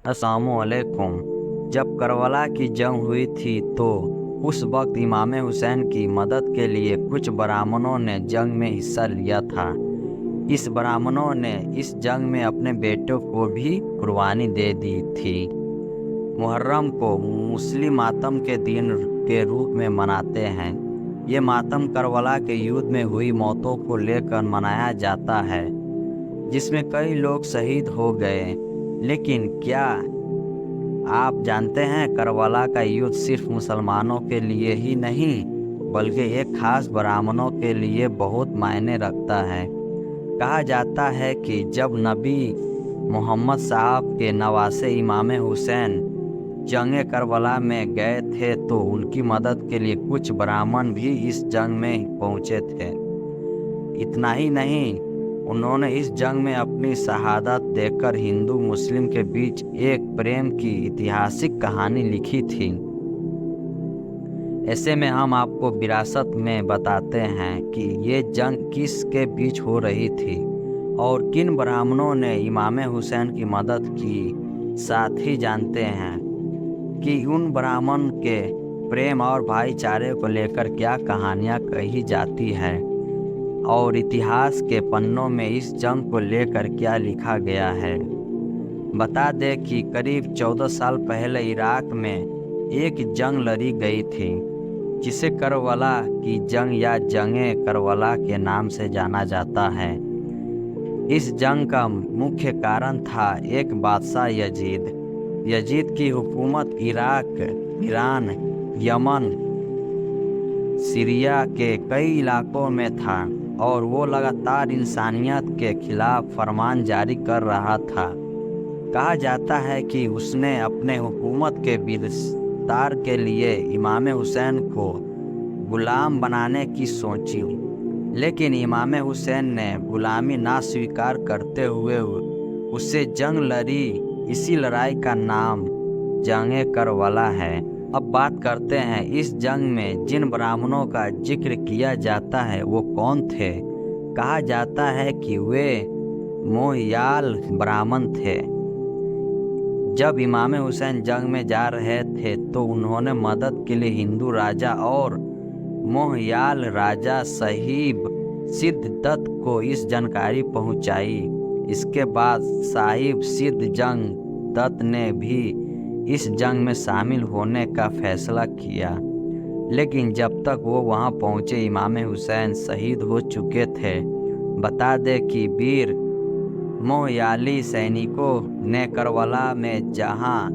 अस्सलामुअलैकुम। जब करबला की जंग हुई थी तो उस वक्त इमाम हुसैन की मदद के लिए कुछ ब्राह्मणों ने जंग में हिस्सा लिया था। इस ब्राह्मणों ने इस जंग में अपने बेटों को भी कुर्बानी दे दी थी। मुहर्रम को मुस्लिम मातम के दिन के रूप में मनाते हैं। ये मातम करबला के युद्ध में हुई मौतों को लेकर मनाया जाता है, जिसमें कई लोग शहीद हो गए। लेकिन क्या आप जानते हैं, करबला का युद्ध सिर्फ मुसलमानों के लिए ही नहीं बल्कि एक खास ब्राह्मणों के लिए बहुत मायने रखता है। कहा जाता है कि जब नबी मोहम्मद साहब के नवासे इमाम हुसैन जंग करबला में गए थे तो उनकी मदद के लिए कुछ ब्राह्मण भी इस जंग में पहुंचे थे। इतना ही नहीं, उन्होंने इस जंग में अपनी शहादत देकर हिंदू मुस्लिम के बीच एक प्रेम की ऐतिहासिक कहानी लिखी थी। ऐसे में हम आपको विरासत में बताते हैं कि ये जंग किसके बीच हो रही थी और किन ब्राह्मणों ने इमाम हुसैन की मदद की। साथ ही जानते हैं कि उन ब्राह्मण के प्रेम और भाईचारे को लेकर क्या कहानियाँ कही जाती है और इतिहास के पन्नों में इस जंग को लेकर क्या लिखा गया है। बता दें कि करीब 14 साल पहले इराक में एक जंग लड़ी गई थी, जिसे करबला की जंग या जंगे करबला के नाम से जाना जाता है। इस जंग का मुख्य कारण था एक बादशाह यजीद की हुकूमत इराक, ईरान, यमन, सीरिया के कई इलाकों में था और वो लगातार इंसानियत के खिलाफ फरमान जारी कर रहा था। कहा जाता है कि उसने अपने हुकूमत के विस्तार के लिए इमाम हुसैन को गुलाम बनाने की सोची, लेकिन इमाम हुसैन ने गुलामी ना स्वीकार करते हुए उससे जंग लड़ी। इसी लड़ाई का नाम जंगे करबला है। अब बात करते हैं इस जंग में जिन ब्राह्मणों का जिक्र किया जाता है वो कौन थे। कहा जाता है कि वे मोहयाल ब्राह्मण थे। जब इमाम हुसैन जंग में जा रहे थे तो उन्होंने मदद के लिए हिंदू राजा और मोहयाल राजा साहिब सिद्ध दत्त को इस जानकारी पहुंचाई। इसके बाद साहिब सिद्ध जंग दत्त ने भी इस जंग में शामिल होने का फैसला किया, लेकिन जब तक वो वहां पहुंचे इमाम हुसैन शहीद हो चुके थे। बता दें कि वीर मोहयाली सैनिकों ने करबला में जहां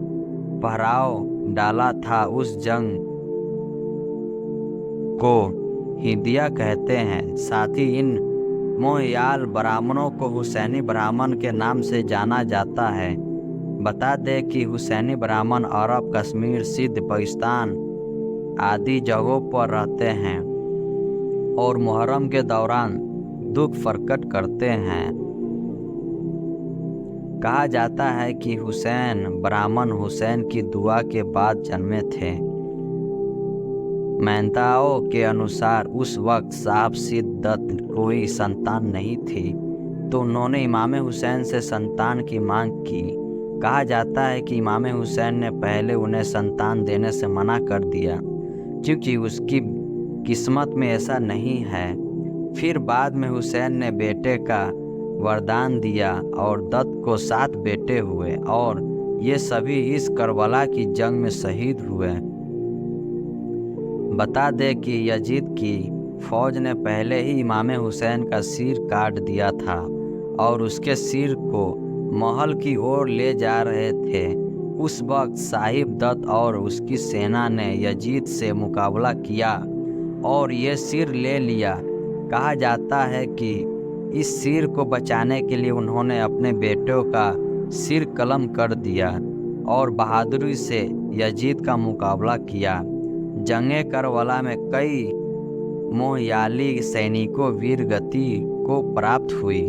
पहराव डाला था उस जंग को हिदिया कहते हैं। साथ ही इन मोहयाल ब्राह्मणों को हुसैनी ब्राह्मण के नाम से जाना जाता है। बता दें कि हुसैनी ब्राह्मण अरब, कश्मीर, सिंध, पाकिस्तान आदि जगहों पर रहते हैं और मुहर्रम के दौरान दुख प्रकट करते हैं। कहा जाता है कि हुसैन ब्राह्मण हुसैन की दुआ के बाद जन्मे थे। मान्यताओं के अनुसार उस वक्त साहब सिद्ध दत्त कोई संतान नहीं थी, तो उन्होंने इमाम हुसैन से संतान की मांग की। कहा जाता है कि इमाम हुसैन ने पहले उन्हें संतान देने से मना कर दिया क्योंकि उसकी किस्मत में ऐसा नहीं है। फिर बाद में हुसैन ने बेटे का वरदान दिया और दत्त को 7 बेटे हुए और ये सभी इस करबला की जंग में शहीद हुए। बता दें कि यजीद की फौज ने पहले ही इमाम हुसैन का सिर काट दिया था और उसके सिर को महल की ओर ले जा रहे थे। उस वक्त साहिब दत्त और उसकी सेना ने यजीद से मुकाबला किया और ये सिर ले लिया। कहा जाता है कि इस सिर को बचाने के लिए उन्होंने अपने बेटों का सिर कलम कर दिया और बहादुरी से यजीद का मुकाबला किया। जंगे करबला में कई मोहयाली सैनिकों वीर गति को प्राप्त हुई।